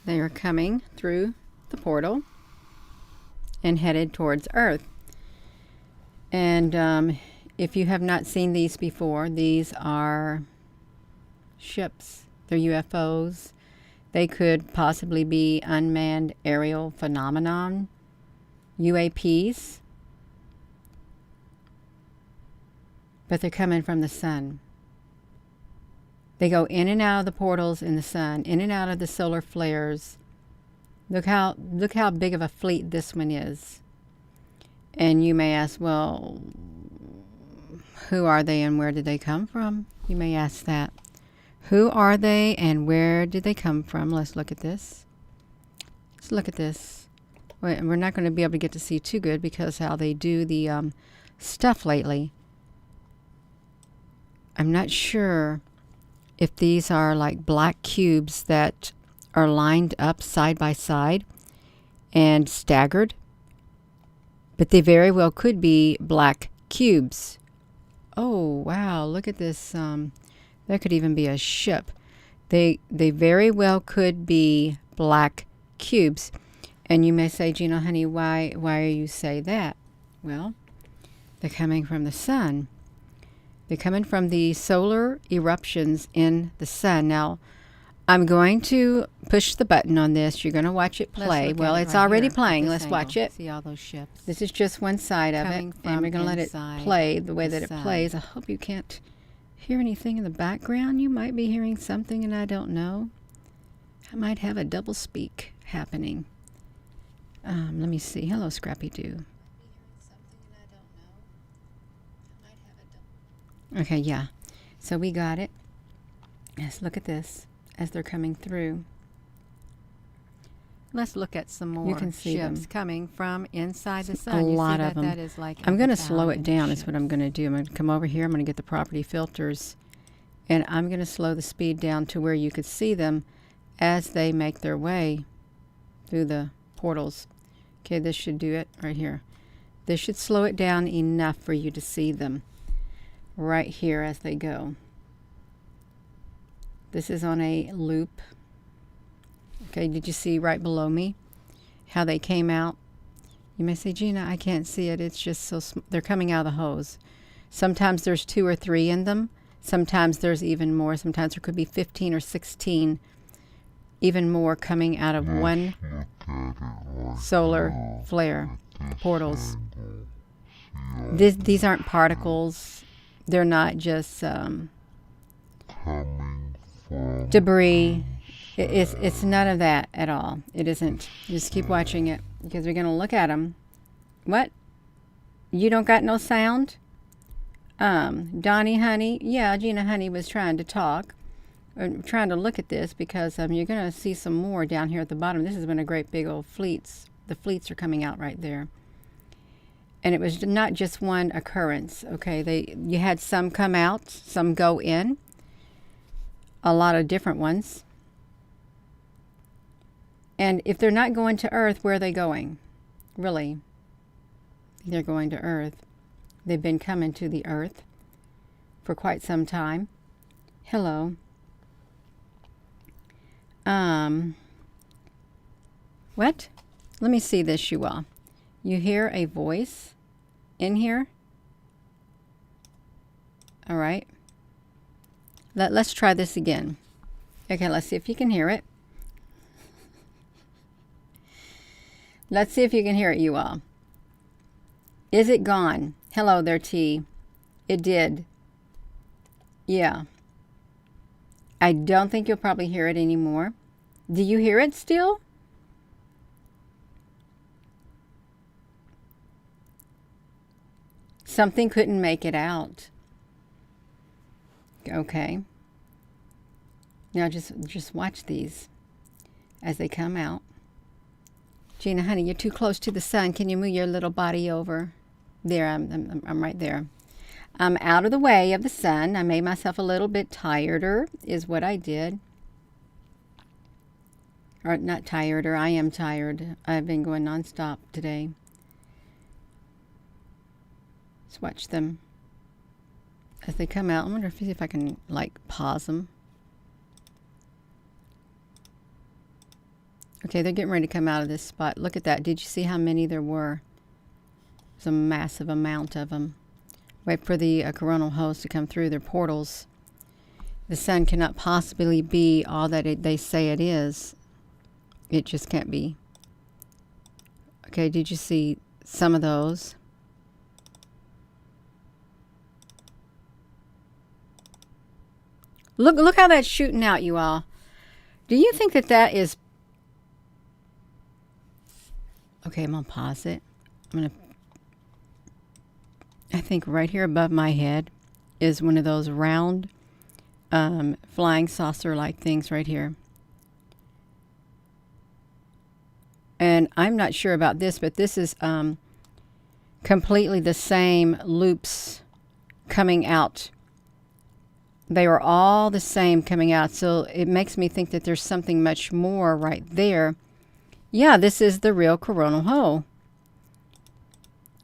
They are coming through the portal and headed towards Earth. And if you have not seen these before, these are ships. They're UFOs. They could possibly be unmanned aerial phenomenon, UAPs. But they're coming from the sun. They go in and out of the portals in the sun, in and out of the solar flares. Look how big of a fleet this one is. And you may ask, well, who are they and where did they come from? You may ask that. Who are they and where did they come from? Let's look at this. Let's look at this. Wait, we're not going to be able to get to see too good because how they do the stuff lately. I'm not sure if these are like black cubes that are lined up side by side and staggered, but they very well could be black cubes. Oh, wow, look at this. There could even be a ship. They very well could be black cubes. And you may say, Gina, honey, why are you say that? Well, they're coming from the sun. They're coming from the solar eruptions in the sun. Now, I'm going to push the button on this. You're going to watch it play. Well, it's already playing. Let's watch it. See all those ships. This is just one side of it, and we're going to let it play the way that it plays. I hope you can't hear anything in the background. You might be hearing something, and I don't know. I might have a double speak happening. Let me see. Hello, Scrappy Doo. Okay, yeah. So we got it. Let's look at this as they're coming through. Let's look at some more You can see ships them. coming from inside the sun. A You lot see of them. That is like I'm going to slow it down is what I'm going to do. I'm going to come over here. I'm going to get the property filters. And I'm going to slow the speed down to where you could see them as they make their way through the portals. Okay, this should do it right here. This should slow it down enough for you to see them right here as they go. This is on a loop. Okay, did you see right below me how they came out? You may say, Gina, I can't see it. It's just so they're coming out of the hose. Sometimes there's 2 or 3 in them. Sometimes there's even more. Sometimes there could be 15 or 16, even more coming out of one solar flare, portals. These aren't particles. They're not just debris. It's none of that at all. It isn't. Just keep watching it because we're going to look at them. What? You don't got no sound? Donnie, honey. Yeah, Gina, honey was trying to talk. I'm trying to look at this because you're going to see some more down here at the bottom. This has been a great big old fleets. The fleets are coming out right there. And it was not just one occurrence, okay? You had some come out, some go in. A lot of different ones. And if they're not going to Earth, where are they going? Really? They're going to Earth. They've been coming to the Earth for quite some time. Hello. What? Let me see this, you all. You hear a voice in here? All right. Let's try this again. Okay, let's see if you can hear it. Let's see if you can hear it, you all. Is it gone? Hello there, T. It did. Yeah. I don't think you'll probably hear it anymore. Do you hear it still? Something couldn't make it out. Okay. Now just watch these as they come out. Gina, honey, you're too close to the sun. Can you move your little body over? There, I'm right there. I'm out of the way of the sun. I made myself a little bit tireder, is what I did. Or not tireder, I am tired. I've been going nonstop today. Let's watch them as they come out. I wonder if I can, like, pause them. Okay, they're getting ready to come out of this spot. Look at that. Did you see how many there were? There's a massive amount of them. Wait for the coronal host to come through their portals. The sun cannot possibly be all that they say it is. It just can't be. Okay, did you see some of those? Look how that's shooting out, you all. Do you think that that is... Okay, I'm going to pause it. I think right here above my head is one of those round flying saucer-like things right here. And I'm not sure about this, but this is completely the same loops coming out. They are all the same coming out, so it makes me think that there's something much more right there. Yeah, this is the real coronal hole.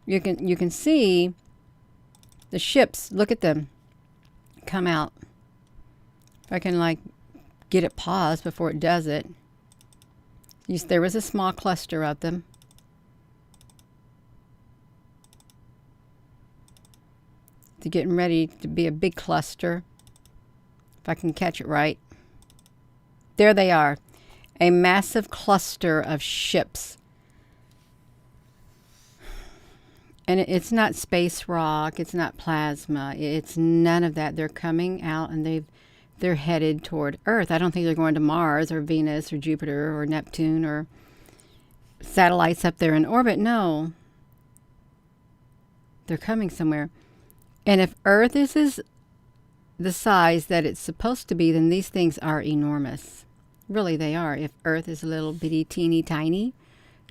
You can see the ships. Look at them come out. If I can like get it paused before it does it. There was a small cluster of them. They're getting ready to be a big cluster. If I can catch it right. There they are. A massive cluster of ships. And it's not space rock. It's not plasma. It's none of that. They're coming out and they're headed toward Earth. I don't think they're going to Mars or Venus or Jupiter or Neptune or satellites up there in orbit. No. They're coming somewhere. And if Earth is the size that it's supposed to be, then these things are enormous. Really, they are. If Earth is a little bitty, teeny, tiny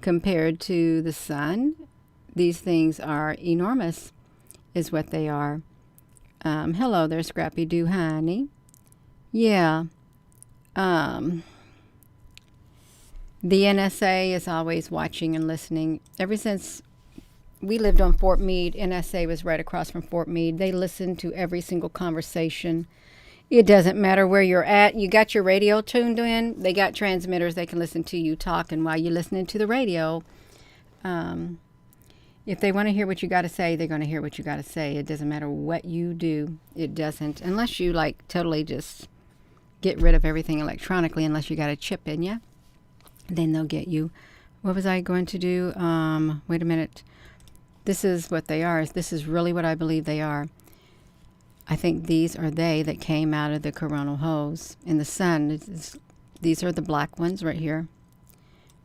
compared to the sun, these things are enormous, is what they are. Hello there, Scrappy Doo, honey. Yeah. The NSA is always watching and listening. Ever since we lived on Fort Meade, NSA was right across from Fort Meade. They listen to every single conversation. It doesn't matter where you're at. You got your radio tuned in. They got transmitters. They can listen to you talking while you're listening to the radio. If they want to hear what you got to say, they're going to hear what you got to say. It doesn't matter what you do. It doesn't. Unless you like totally just get rid of everything electronically, unless you got a chip in you, then they'll get you. What was I going to do? Wait a minute. This is what they are. This is really what I believe they are. I think these are they that came out of the coronal hose in the sun. These are the black ones right here.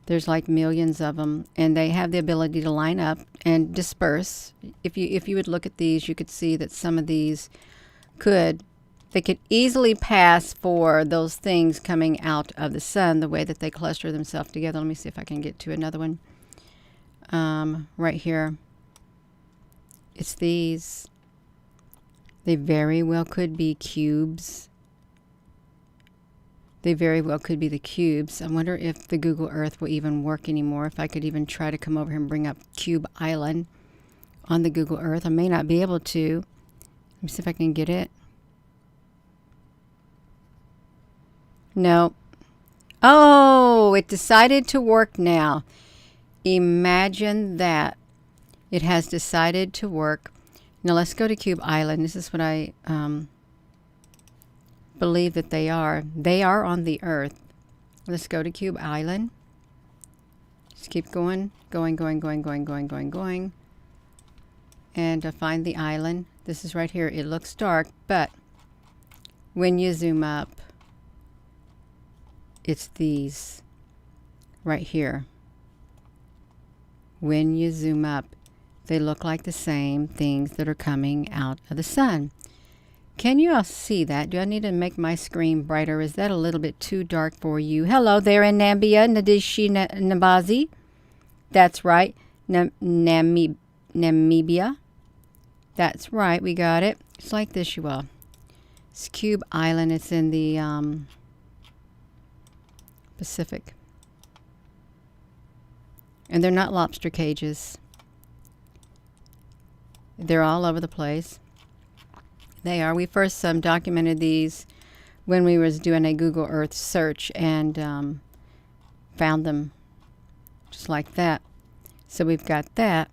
There's like millions of them, and they have the ability to line up and disperse. If you would look at these, you could see that some of these could easily pass for those things coming out of the sun, the way that they cluster themselves together. Let me see if I can get to another one. Right here. It's these. They very well could be cubes. They very well could be the cubes. I wonder if the Google Earth will even work anymore. If I could even try to come over here and bring up Cube Island on the Google Earth. I may not be able to. Let me see if I can get it. No. Oh, it decided to work now. Imagine that. It has decided to work. Now let's go to Cube Island. This is what I believe that they are. They are on the Earth. Let's go to Cube Island. Just keep going. Going. And find the island. This is right here. It looks dark, but when you zoom up, it's these right here. When you zoom up, they look like the same things that are coming out of the sun. Can you all see that? Do I need to make my screen brighter? Is that a little bit too dark for you? Hello there in Namibia, Nadishi Nabazi. That's right. Namibia. That's right. We got it. It's like this, you all. It's Cube Island. It's in the Pacific. And they're not lobster cages. They're all over the place. They are. We first documented these when we was doing a Google Earth search, and found them just like that. So we've got that.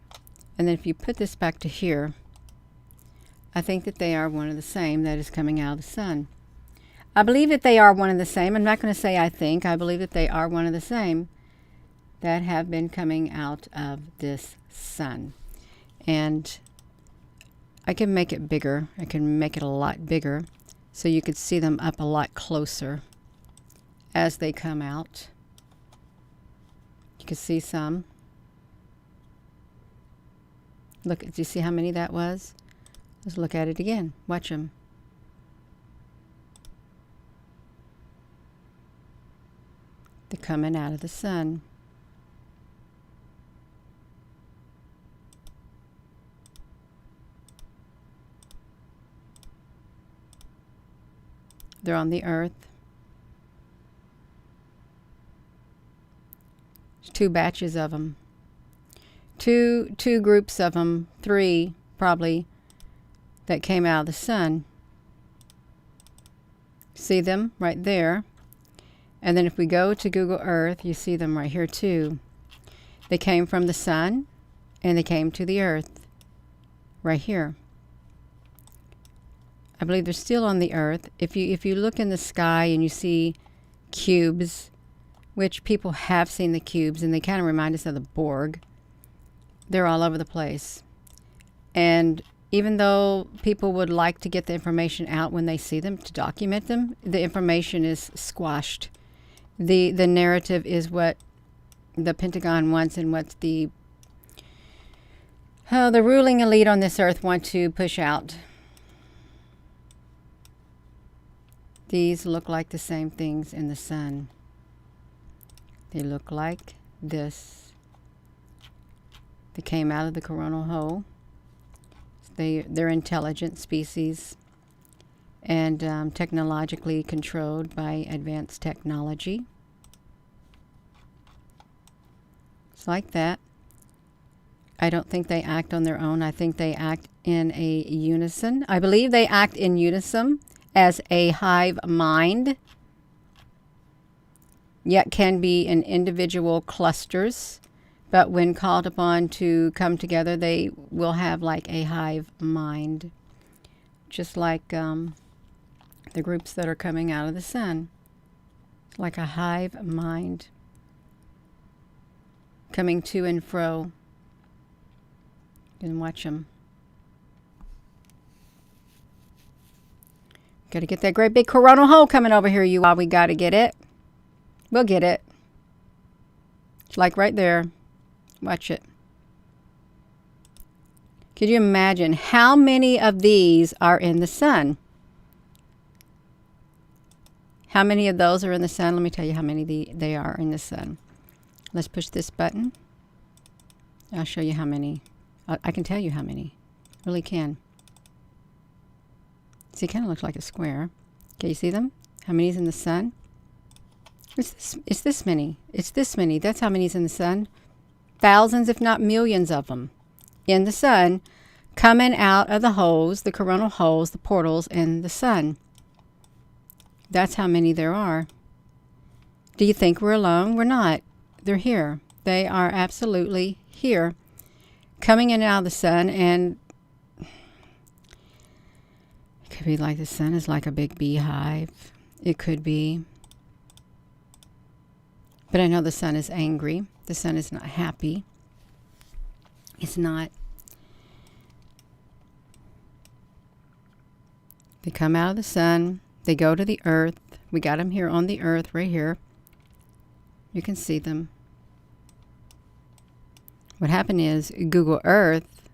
And then if you put this back to here, I think that they are one of the same that is coming out of the sun. I believe that they are one of the same. I'm not going to say I think. I believe that they are one of the same that have been coming out of this sun. And I can make it bigger. I can make it a lot bigger so you could see them up a lot closer as they come out. You can see some. Look, do you see how many that was? Let's look at it again. Watch them. They're coming out of the sun. They're on the earth. There's 2 batches of them. Two groups of them, 3 probably, that came out of the sun. See them right there. And then if we go to Google Earth, you see them right here too. They came from the sun and they came to the earth right here. I believe they're still on the earth. If you look in the sky and you see cubes, which people have seen the cubes, and they kind of remind us of the Borg, they're all over the place. And even though people would like to get the information out when they see them to document them, the information is squashed. The narrative is what the Pentagon wants and what the ruling elite on this earth want to push out. These look like the same things in the sun. They look like this. They came out of the coronal hole. They're intelligent species and technologically controlled by advanced technology. It's like that. I don't think they act on their own. I think they act in a unison. I believe they act in unison as a hive mind, yet can be in individual clusters. But when called upon to come together, they will have like a hive mind, just like the groups that are coming out of the sun. It's like a hive mind coming to and fro. You can watch them. Got to get that great big coronal hole coming over here, you all. We got to get it. We'll get it. It's like right there. Watch it. Could you imagine how many of these are in the sun? How many of those are in the sun? Let me tell you how many they are in the sun. Let's push this button. I'll show you how many. I can tell you how many. Really can. See, it kind of looks like a square. Okay, you see them? How many's in the sun? It's this many. It's this many. That's how many's in the sun. Thousands, if not millions of them in the sun, coming out of the holes, the coronal holes, the portals in the sun. That's how many there are. Do you think we're alone? We're not. They're here. They are absolutely here, coming in and out of the sun. And it could be like the sun is like a big beehive. It could be. But I know the sun is angry. The sun is not happy. It's not. They come out of the sun. They go to the earth. We got them here on the earth right here. You can see them. What happened is Google Earth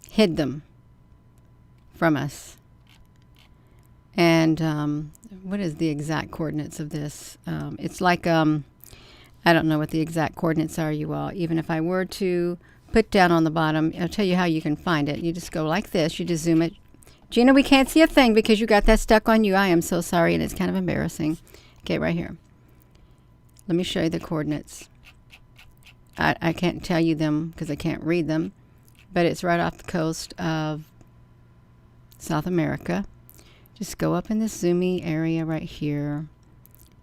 hid them from us. And what is the exact coordinates of this? It's like... I don't know what the exact coordinates are, you all. Even if I were to put down on the bottom, I'll tell you how you can find it. You just go like this. You just zoom it. Gina, we can't see a thing because you got that stuck on you. I am so sorry, and it's kind of embarrassing. Okay, right here. Let me show you the coordinates. I can't tell you them because I can't read them, but it's right off the coast of South America. Just go up in this zoomy area right here.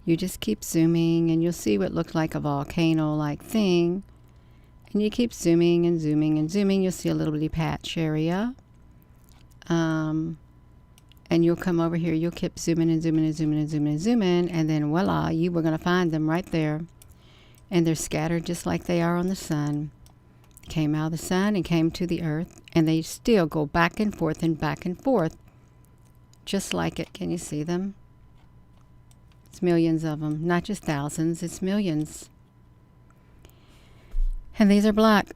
You just keep zooming and you'll see what looked like a volcano-like thing. And you keep zooming and zooming and zooming. You'll see a little bitty patch area. And you'll come over here. You'll keep zooming and zooming and zooming and zooming and zooming. And then voila, you were going to find them right there. And they're scattered just like they are on the sun. Came out of the sun and came to the earth. And they still go back and forth and back and forth. Just like it. Can you see them? It's millions of them. Not just thousands. It's millions. And these are black.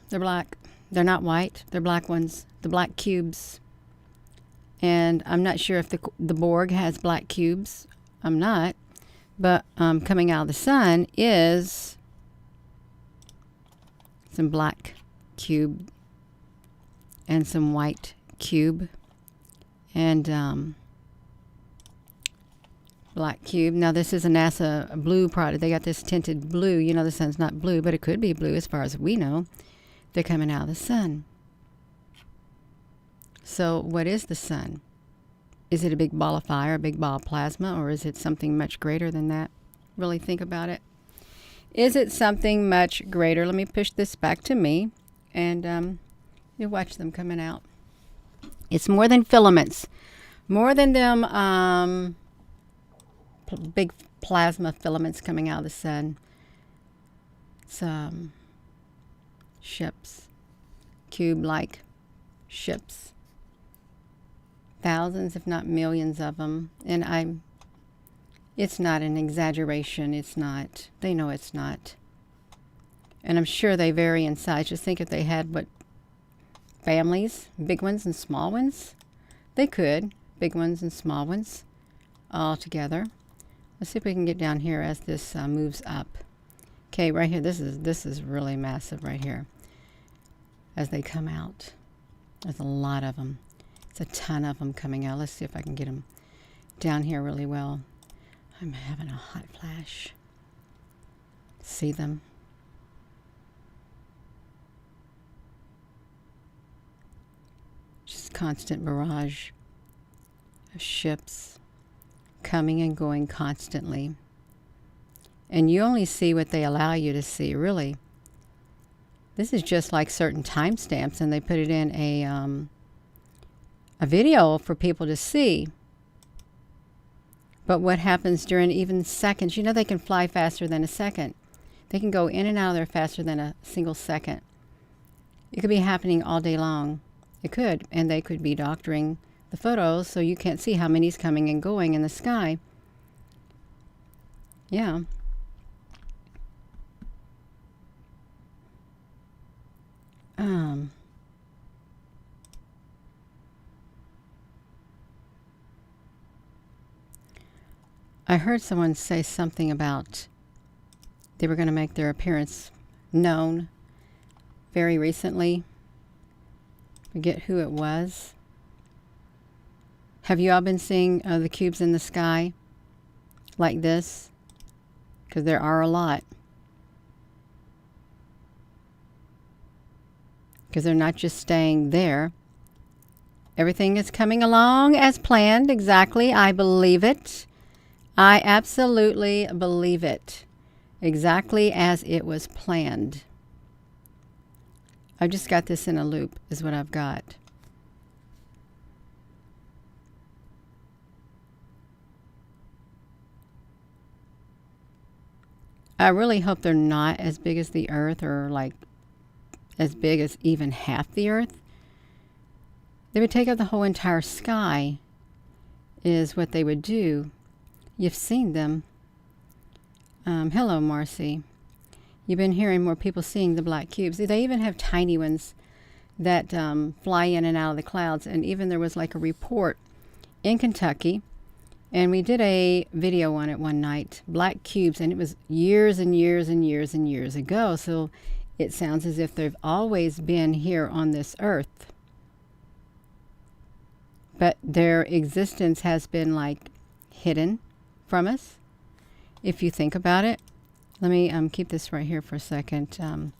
They're black. They're not white. They're black ones. The black cubes. And I'm not sure if the Borg has black cubes. I'm not. But coming out of the sun is some black cube and some white cube and black cube. Now this is a NASA blue product. They got this tinted blue. You know the sun's not blue, but it could be blue as far as we know. They're coming out of the sun. So what is the sun? Is it a big ball of fire, a big ball of plasma, or is it something much greater than that? Really think about it. Is it something much greater? Let me push this back to me, and you watch them coming out. It's more than filaments. More than them big plasma filaments coming out of the sun. It's ships. Cube-like ships. Thousands, if not millions of them. And it's not an exaggeration. It's not. They know it's not. And I'm sure they vary in size. Just think if they had families, big ones and small ones. They could. Big ones and small ones all together. Let's see if we can get down here as this moves up. Okay, right here. This is really massive right here. As they come out. There's a lot of them. It's a ton of them coming out. Let's see if I can get them down here really well. I'm having a hot flash. See them? Just constant barrage of ships coming and going constantly. And you only see what they allow you to see, really. This is just like certain timestamps, and they put it in a video for people to see. But what happens during even seconds, you know they can fly faster than a second. They can go in and out of there faster than a single second. It could be happening all day long. It could. And they could be doctoring the photos so you can't see how many's coming and going in the sky. Yeah. I heard someone say something about they were going to make their appearance known very recently. Forget who it was. Have you all been seeing the cubes in the sky like this? Because there are a lot. Because they're not just staying there. Everything is coming along as planned. Exactly. I believe it. I absolutely believe it. Exactly as it was planned. I've just got this in a loop, is what I've got. I really hope they're not as big as the Earth, or like as big as even half the Earth. They would take up the whole entire sky, is what they would do. You've seen them. Hello, Marcy. You've been hearing more people seeing the black cubes. They even have tiny ones that fly in and out of the clouds. And even there was like a report in Kentucky. And we did a video on it one night. Black cubes. And it was years and years and years and years ago. So it sounds as if they've always been here on this earth. But their existence has been like hidden from us, if you think about it. Let me keep this right here for a second. I'm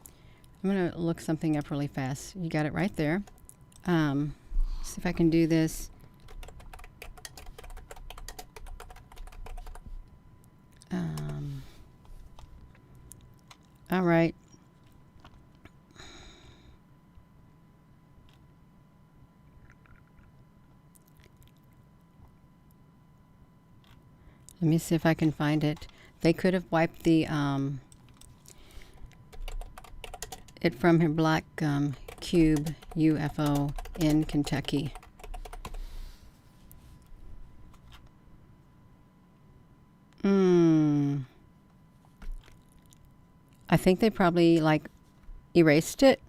going to look something up really fast. You got it right there. See if I can do this. All right. Let me see if I can find it. They could have wiped the it from her black cube UFO in Kentucky. I think they probably like erased it.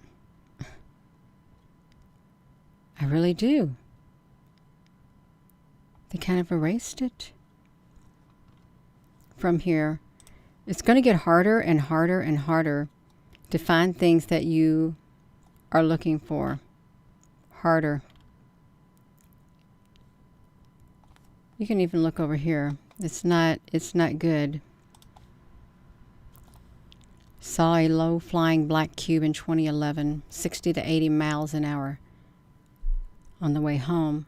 I really do. They kind of erased it from here. It's going to get harder and harder and harder to find things that you are looking for. Harder. You can even look over here. It's not good. Saw a low flying black cube in 2011, 60 to 80 miles an hour on the way home.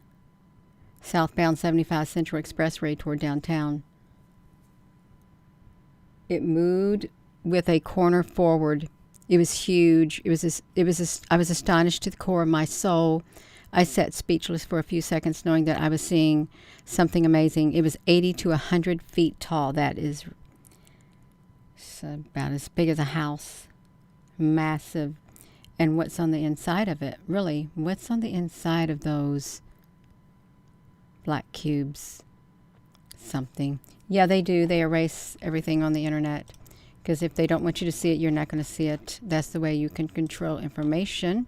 Southbound 75 Central Expressway toward downtown. It moved with a corner forward. It was huge. I was astonished to the core of my soul. I sat speechless for a few seconds, knowing that I was seeing something amazing. It was 80 to 100 feet tall. That is about as big as a house. Massive. And what's on the inside of it? Really, what's on the inside of those black cubes? Something. Yeah, they do. They erase everything on the internet. Because if they don't want you to see it, you're not going to see it. That's the way you can control information.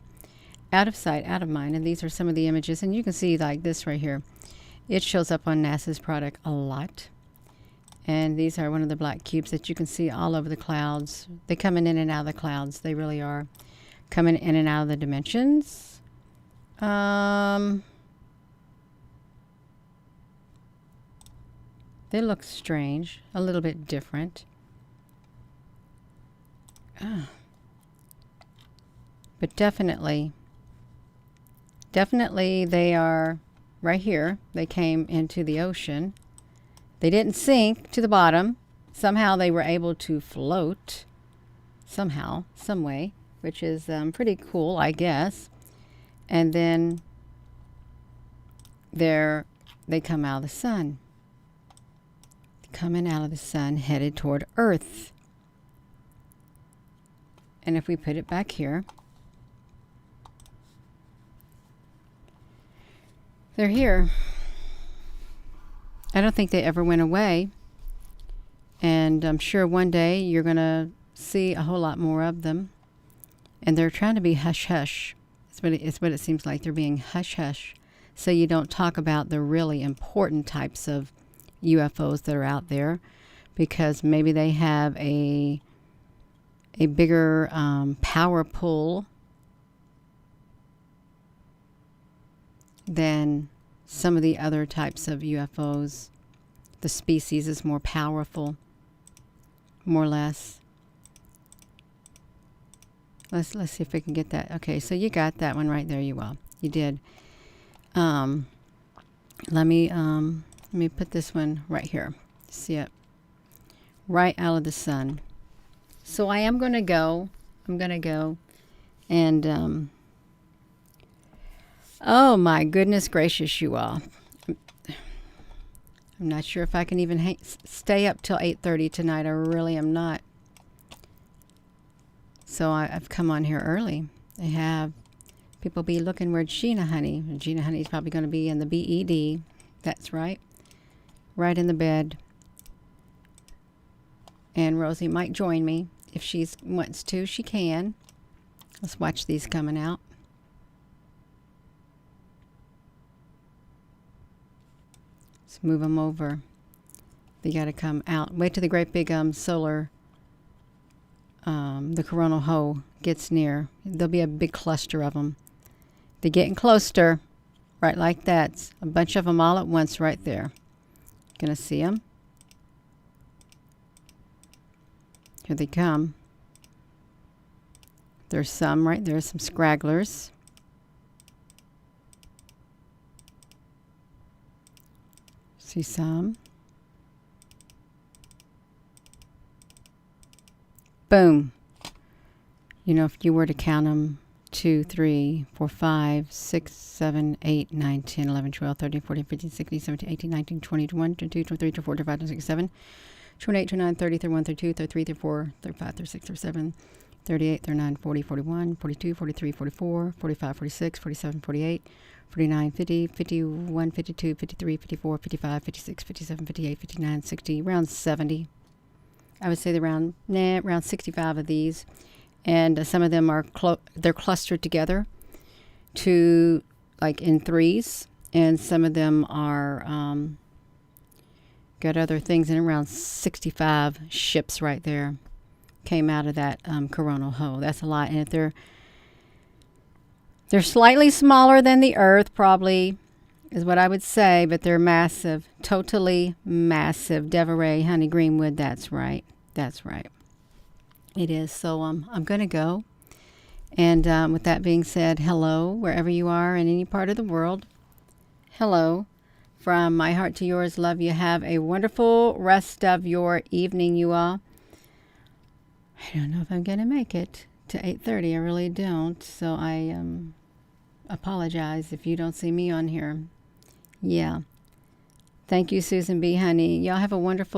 Out of sight, out of mind. And these are some of the images. And you can see like this right here. It shows up on NASA's product a lot. And these are one of the black cubes that you can see all over the clouds. They're coming in and out of the clouds. They really are. Coming in and out of the dimensions. They look strange. A little bit different. But definitely they are right here. They came into the ocean. They didn't sink to the bottom. Somehow they were able to float. Somehow, some way, which is pretty cool, I guess. And then they come out of the sun. Coming out of the sun, headed toward Earth. And if we put it back here, they're here. I don't think they ever went away. And I'm sure one day you're going to see a whole lot more of them. And they're trying to be hush-hush. It's what it seems like. They're being hush-hush. So you don't talk about the really important types of UFOs that are out there. Because maybe they have a bigger power pull than some of the other types of UFOs. The species is more powerful, more or less. Let's see if we can get that. Okay, so you got that one right there. You did. Let me put this one right here. See it? Right out of the sun. So I'm going to go and oh my goodness gracious, you all. I'm not sure if I can even stay up till 8:30 tonight. I really am not. So I've come on here early. They have people be looking, where's Gina Honey? Gina Honey is probably going to be in the BED. That's right. Right in the bed. And Rosie might join me. If she wants to, she can. Let's watch these coming out. Let's move them over. They got to come out. Wait till the great big solar, the coronal hole gets near. There'll be a big cluster of them. They're getting closer, right like that. A bunch of them all at once right there. Gonna see them. Here they come. There's some right there, some scragglers. See some. Boom. You know, if you were to count them, 2, 3, 4, 5, 6, 7, 8, 9, 10, 11, 12, 13, 14, 15, 16, 17, 18, 19, 20, 21, 22, 23, 24, 25, 26, 27, 28, 29, 30, 31, 32, 33, 34, 35, 36, 37, 38, 39, 40, 41, 42, 43, 44, 45, 46, 47, 48, 49, 50, 51, 52, 53, 54, 55, 56, 57, 58, 59, 60, around 70. I would say around 65 of these. And some of them are they're clustered together to like in threes, and some of them are got other things in. Around 65 ships right there came out of that coronal hole. That's a lot. And if they're slightly smaller than the Earth, probably is what I would say, but they're massive, totally massive. Deveray, honey, Greenwood. That's right. That's right. It is. So I'm going to go. And with that being said, hello, wherever you are in any part of the world. Hello. From my heart to yours, love you. Have a wonderful rest of your evening, you all. I don't know if I'm going to make it to 8:30. I really don't. So I apologize if you don't see me on here. Yeah. Thank you, Susan B. Honey. Y'all have a wonderful